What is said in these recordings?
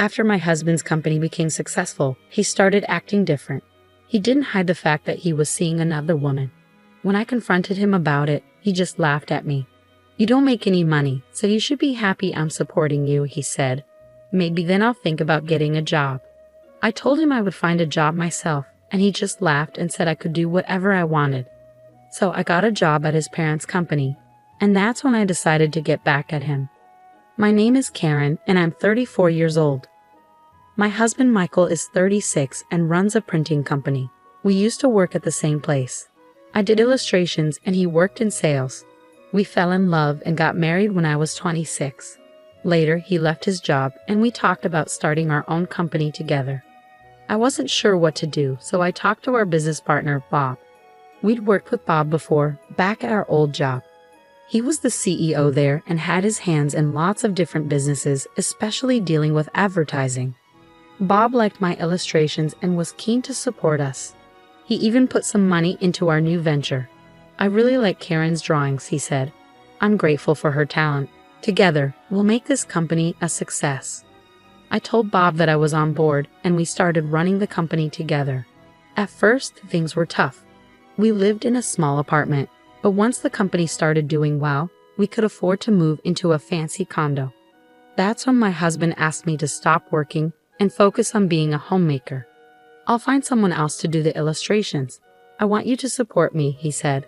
After my husband's company became successful, he started acting different. He didn't hide the fact that he was seeing another woman. When I confronted him about it, he just laughed at me. "You don't make any money, so you should be happy I'm supporting you," he said. "Maybe then I'll think about getting a job." I told him I would find a job myself, and he just laughed and said I could do whatever I wanted. So I got a job at his parents' company, and that's when I decided to get back at him. My name is Karen, and I'm 34 years old. My husband Michael is 36 and runs a printing company. We used to work at the same place. I did illustrations and he worked in sales. We fell in love and got married when I was 26. Later, he left his job and we talked about starting our own company together. I wasn't sure what to do, so I talked to our business partner, Bob. We'd worked with Bob before, back at our old job. He was the CEO there and had his hands in lots of different businesses, especially dealing with advertising. Bob liked my illustrations and was keen to support us. He even put some money into our new venture. "I really like Karen's drawings," he said. "I'm grateful for her talent. Together, we'll make this company a success." I told Bob that I was on board, and we started running the company together. At first, things were tough. We lived in a small apartment, but once the company started doing well, we could afford to move into a fancy condo. That's when my husband asked me to stop working and focus on being a homemaker. "I'll find someone else to do the illustrations. I want you to support me," he said.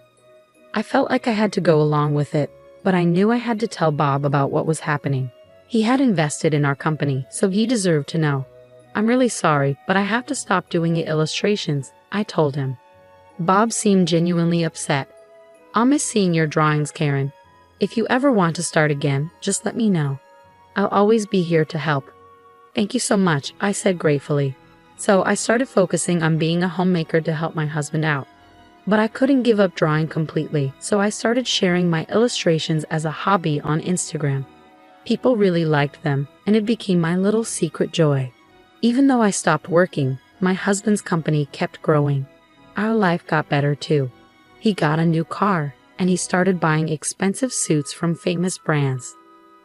I felt like I had to go along with it, but I knew I had to tell Bob about what was happening. He had invested in our company, so he deserved to know. "I'm really sorry, but I have to stop doing the illustrations," I told him. Bob seemed genuinely upset. "I'll miss seeing your drawings, Karen. If you ever want to start again, just let me know. I'll always be here to help." "Thank you so much," I said gratefully. So I started focusing on being a homemaker to help my husband out. But I couldn't give up drawing completely, so I started sharing my illustrations as a hobby on Instagram. People really liked them, and it became my little secret joy. Even though I stopped working, my husband's company kept growing. Our life got better too. He got a new car, and he started buying expensive suits from famous brands.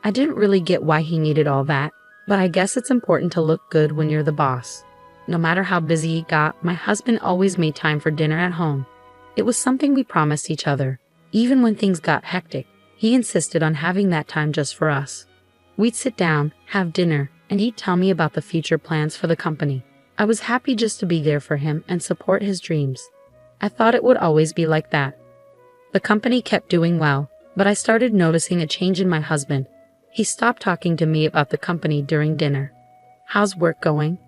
I didn't really get why he needed all that, but I guess it's important to look good when you're the boss. No matter how busy he got, my husband always made time for dinner at home. It was something we promised each other. Even when things got hectic, he insisted on having that time just for us. We'd sit down, have dinner, and he'd tell me about the future plans for the company. I was happy just to be there for him and support his dreams. I thought it would always be like that. The company kept doing well, but I started noticing a change in my husband. He stopped talking to me about the company during dinner. "How's work going?"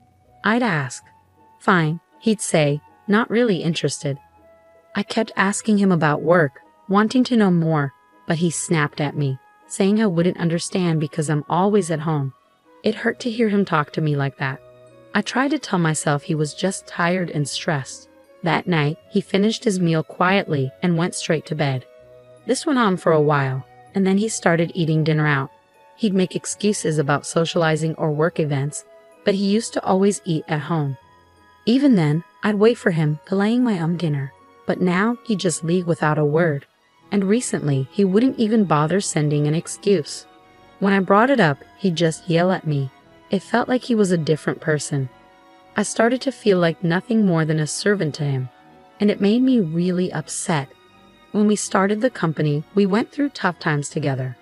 I'd ask. "Fine," he'd say, not really interested. I kept asking him about work, wanting to know more, but he snapped at me, saying I wouldn't understand because I'm always at home. It hurt to hear him talk to me like that. I tried to tell myself he was just tired and stressed. That night, he finished his meal quietly and went straight to bed. This went on for a while, and then he started eating dinner out. He'd make excuses about socializing or work events, but he used to always eat at home. Even then, I'd wait for him, delaying my own dinner. But now, he'd just leave without a word. And recently, he wouldn't even bother sending an excuse. When I brought it up, he'd just yell at me. It felt like he was a different person. I started to feel like nothing more than a servant to him, and it made me really upset. When we started the company, we went through tough times together.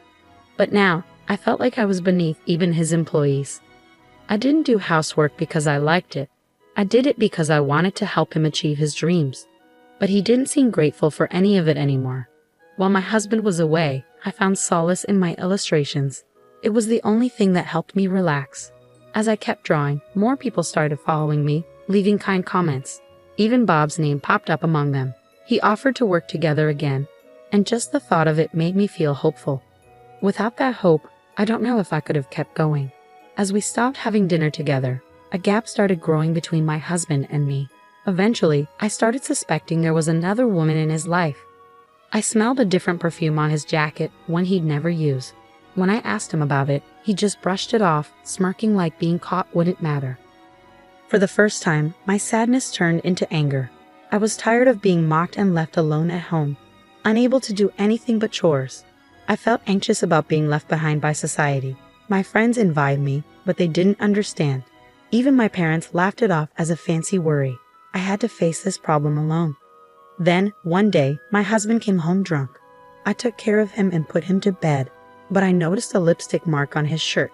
But now, I felt like I was beneath even his employees. I didn't do housework because I liked it. I did it because I wanted to help him achieve his dreams. But he didn't seem grateful for any of it anymore. While my husband was away, I found solace in my illustrations. It was the only thing that helped me relax. As I kept drawing, more people started following me, leaving kind comments. Even Bob's name popped up among them. He offered to work together again, and just the thought of it made me feel hopeful. Without that hope, I don't know if I could have kept going. As we stopped having dinner together, a gap started growing between my husband and me. Eventually, I started suspecting there was another woman in his life. I smelled a different perfume on his jacket, one he'd never use. When I asked him about it, he just brushed it off, smirking like being caught wouldn't matter. For the first time, my sadness turned into anger. I was tired of being mocked and left alone at home, unable to do anything but chores. I felt anxious about being left behind by society. My friends invited me, but they didn't understand. Even my parents laughed it off as a fancy worry. I had to face this problem alone. Then, one day, my husband came home drunk. I took care of him and put him to bed, but I noticed a lipstick mark on his shirt.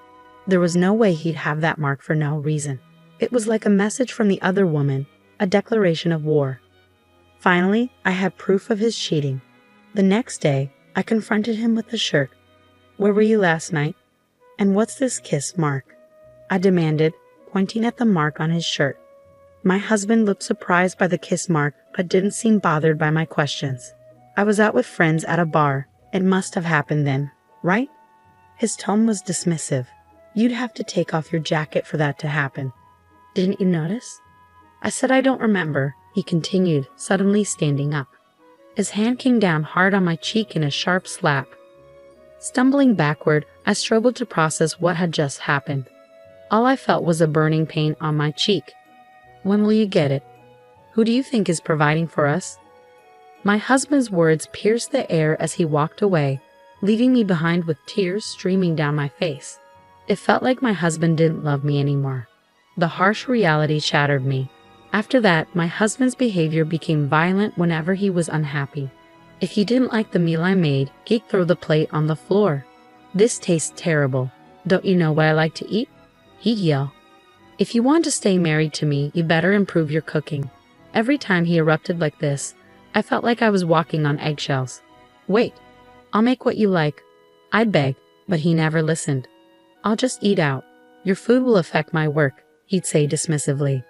There was no way he'd have that mark for no reason. It was like a message from the other woman, a declaration of war. Finally, I had proof of his cheating. The next day, I confronted him with the shirt. "Where were you last night? And what's this kiss mark?" I demanded, pointing at the mark on his shirt. My husband looked surprised by the kiss mark, but didn't seem bothered by my questions. "I was out with friends at a bar. It must have happened then, right?" His tone was dismissive. "You'd have to take off your jacket for that to happen. Didn't you notice?" I said I don't remember. He continued, suddenly standing up. His hand came down hard on my cheek in a sharp slap. Stumbling backward, I struggled to process what had just happened. All I felt was a burning pain on my cheek. "When will you get it? Who do you think is providing for us?" My husband's words pierced the air as he walked away, leaving me behind with tears streaming down my face. It felt like my husband didn't love me anymore. The harsh reality shattered me. After that, my husband's behavior became violent whenever he was unhappy. If he didn't like the meal I made, he'd throw the plate on the floor. "This tastes terrible. Don't you know what I like to eat?" he'd yell. "If you want to stay married to me, you better improve your cooking." Every time he erupted like this, I felt like I was walking on eggshells. "Wait, I'll make what you like," I'd beg, but he never listened. "I'll just eat out. Your food will affect my work," he'd say dismissively.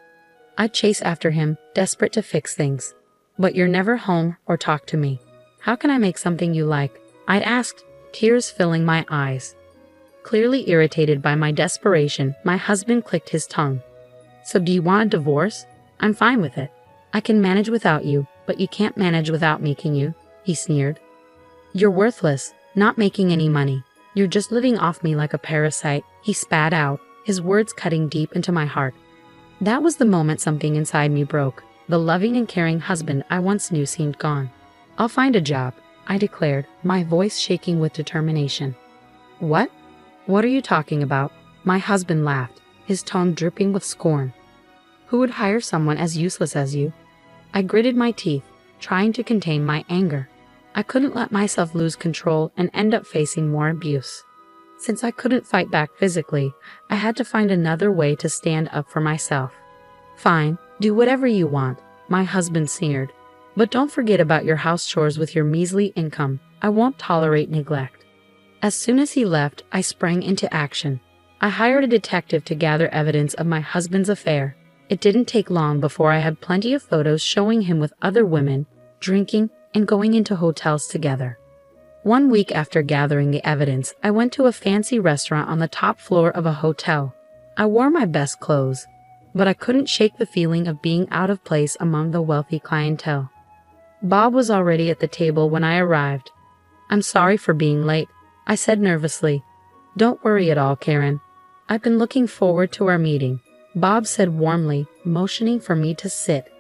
I'd chase after him, desperate to fix things. "But you're never home or talk to me. How can I make something you like?" I'd asked, tears filling my eyes. Clearly irritated by my desperation, my husband clicked his tongue. "So do you want a divorce? I'm fine with it. I can manage without you, but you can't manage without me, can you?" he sneered. "You're worthless, not making any money. You're just living off me like a parasite," he spat out, his words cutting deep into my heart. That was the moment something inside me broke. The loving and caring husband I once knew seemed gone. "I'll find a job," I declared, my voice shaking with determination. "What? What are you talking about?" My husband laughed, his tone dripping with scorn. "Who would hire someone as useless as you?" I gritted my teeth, trying to contain my anger. I couldn't let myself lose control and end up facing more abuse. Since I couldn't fight back physically, I had to find another way to stand up for myself. "Fine, do whatever you want," my husband sneered. "But don't forget about your house chores with your measly income. I won't tolerate neglect." As soon as he left, I sprang into action. I hired a detective to gather evidence of my husband's affair. It didn't take long before I had plenty of photos showing him with other women, drinking, and going into hotels together. 1 week after gathering the evidence, I went to a fancy restaurant on the top floor of a hotel. I wore my best clothes, but I couldn't shake the feeling of being out of place among the wealthy clientele. Bob was already at the table when I arrived. "I'm sorry for being late," I said nervously. "Don't worry at all, Karen. I've been looking forward to our meeting," Bob said warmly, motioning for me to sit.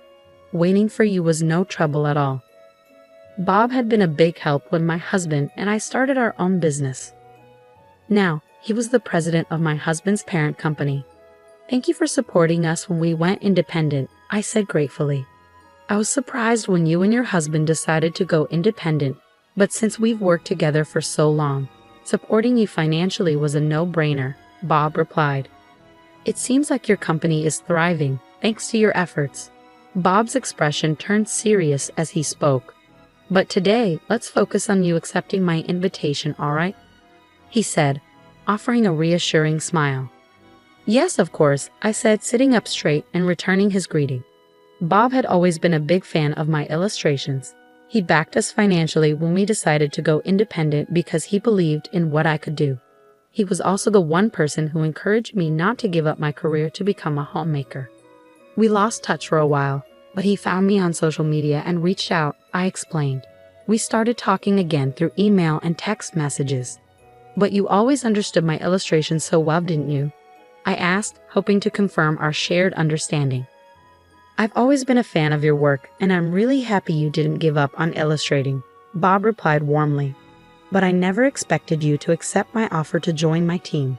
"Waiting for you was no trouble at all." Bob had been a big help when my husband and I started our own business. Now, he was the president of my husband's parent company. "Thank you for supporting us when we went independent," I said gratefully. "I was surprised when you and your husband decided to go independent, but since we've worked together for so long, supporting you financially was a no-brainer," Bob replied. "It seems like your company is thriving, thanks to your efforts." Bob's expression turned serious as he spoke. "But today, let's focus on you accepting my invitation, all right?" he said, offering a reassuring smile. "Yes, of course," I said, sitting up straight and returning his greeting. Bob had always been a big fan of my illustrations. He backed us financially when we decided to go independent because he believed in what I could do. He was also the one person who encouraged me not to give up my career to become a homemaker. We lost touch for a while, but he found me on social media and reached out, I explained. We started talking again through email and text messages. "But you always understood my illustrations so well, didn't you?" I asked, hoping to confirm our shared understanding. "I've always been a fan of your work, and I'm really happy you didn't give up on illustrating," Bob replied warmly. "But I never expected you to accept my offer to join my team.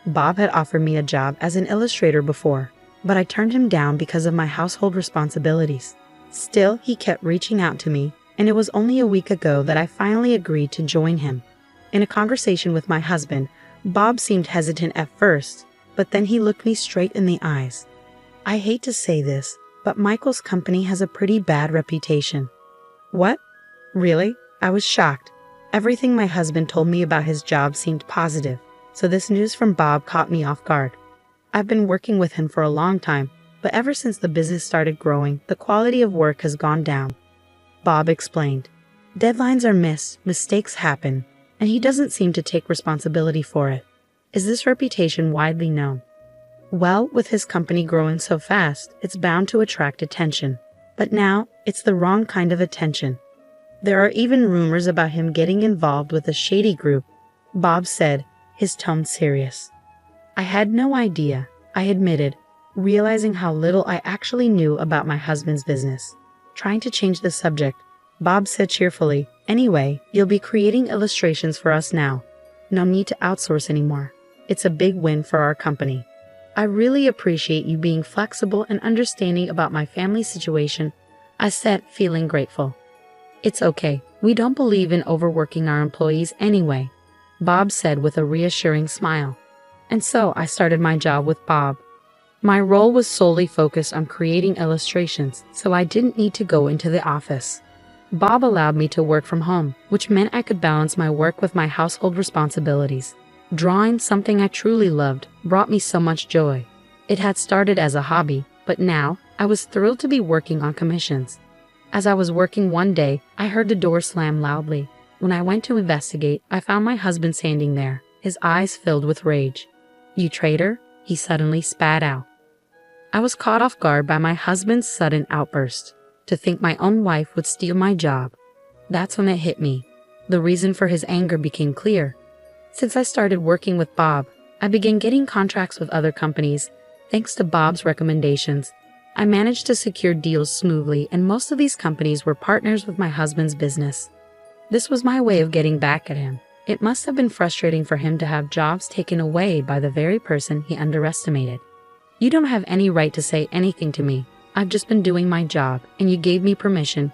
Bob had offered me a job as an illustrator before, but I turned him down because of my household responsibilities. Still, he kept reaching out to me, and it was only a week ago that I finally agreed to join him. In a conversation with my husband, Bob seemed hesitant at first, but then he looked me straight in the eyes. "I hate to say this, but Michael's company has a pretty bad reputation." "What? Really?" I was shocked. Everything my husband told me about his job seemed positive, so this news from Bob caught me off guard. I've been working with him for a long time, but ever since the business started growing, the quality of work has gone down. Bob explained. Deadlines are missed, mistakes happen, and he doesn't seem to take responsibility for it. Is this reputation widely known? Well, with his company growing so fast, it's bound to attract attention. But now, it's the wrong kind of attention. There are even rumors about him getting involved with a shady group, Bob said, his tone serious. I had no idea, I admitted, realizing how little I actually knew about my husband's business. Trying to change the subject, Bob said cheerfully, "Anyway, you'll be creating illustrations for us now. No need to outsource anymore. It's a big win for our company. I really appreciate you being flexible and understanding about my family situation," I said, feeling grateful. "It's okay. We don't believe in overworking our employees anyway," Bob said with a reassuring smile. And so I started my job with Bob. My role was solely focused on creating illustrations, so I didn't need to go into the office. Bob allowed me to work from home, which meant I could balance my work with my household responsibilities. Drawing, something I truly loved, brought me so much joy. It had started as a hobby, but now I was thrilled to be working on commissions. As I was working one day, I heard the door slam loudly. When I went to investigate, I found my husband standing there, his eyes filled with rage. "You traitor," he suddenly spat out. I was caught off guard by my husband's sudden outburst. To think my own wife would steal my job. That's when it hit me. The reason for his anger became clear. Since I started working with Bob, I began getting contracts with other companies. Thanks to Bob's recommendations, I managed to secure deals smoothly, and most of these companies were partners with my husband's business. This was my way of getting back at him. It must have been frustrating for him to have jobs taken away by the very person he underestimated. "You don't have any right to say anything to me. I've just been doing my job, and you gave me permission,"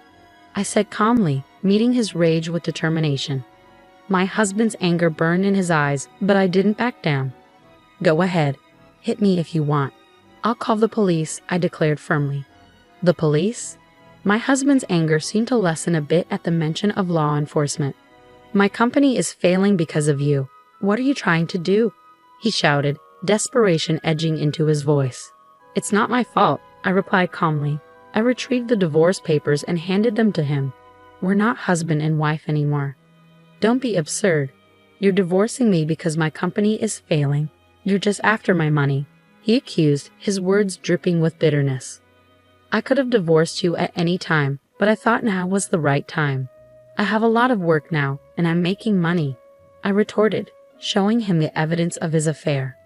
I said calmly, meeting his rage with determination. My husband's anger burned in his eyes, but I didn't back down. "Go ahead. Hit me if you want. I'll call the police," I declared firmly. "The police?" My husband's anger seemed to lessen a bit at the mention of law enforcement. "My company is failing because of you. What are you trying to do?" he shouted, desperation edging into his voice. "It's not my fault," I replied calmly. I retrieved the divorce papers and handed them to him. "We're not husband and wife anymore." "Don't be absurd. You're divorcing me because my company is failing. You're just after my money," he accused, his words dripping with bitterness. "I could have divorced you at any time, but I thought now was the right time. I have a lot of work now, and I'm making money," I retorted, showing him the evidence of his affair.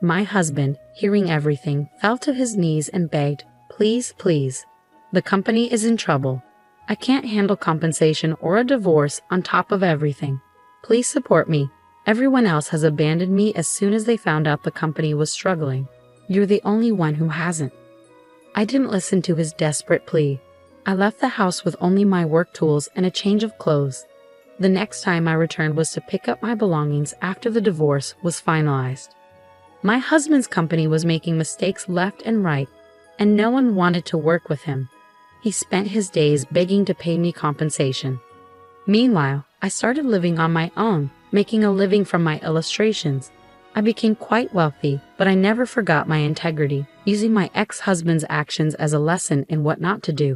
My husband, hearing everything, fell to his knees and begged, "Please, please. The company is in trouble. I can't handle compensation or a divorce on top of everything. Please support me. Everyone else has abandoned me as soon as they found out the company was struggling. You're the only one who hasn't." I didn't listen to his desperate plea. I left the house with only my work tools and a change of clothes. The next time I returned was to pick up my belongings after the divorce was finalized. My husband's company was making mistakes left and right, and no one wanted to work with him. He spent his days begging to pay me compensation. Meanwhile, I started living on my own, making a living from my illustrations. I became quite wealthy, but I never forgot my integrity, using my ex-husband's actions as a lesson in what not to do.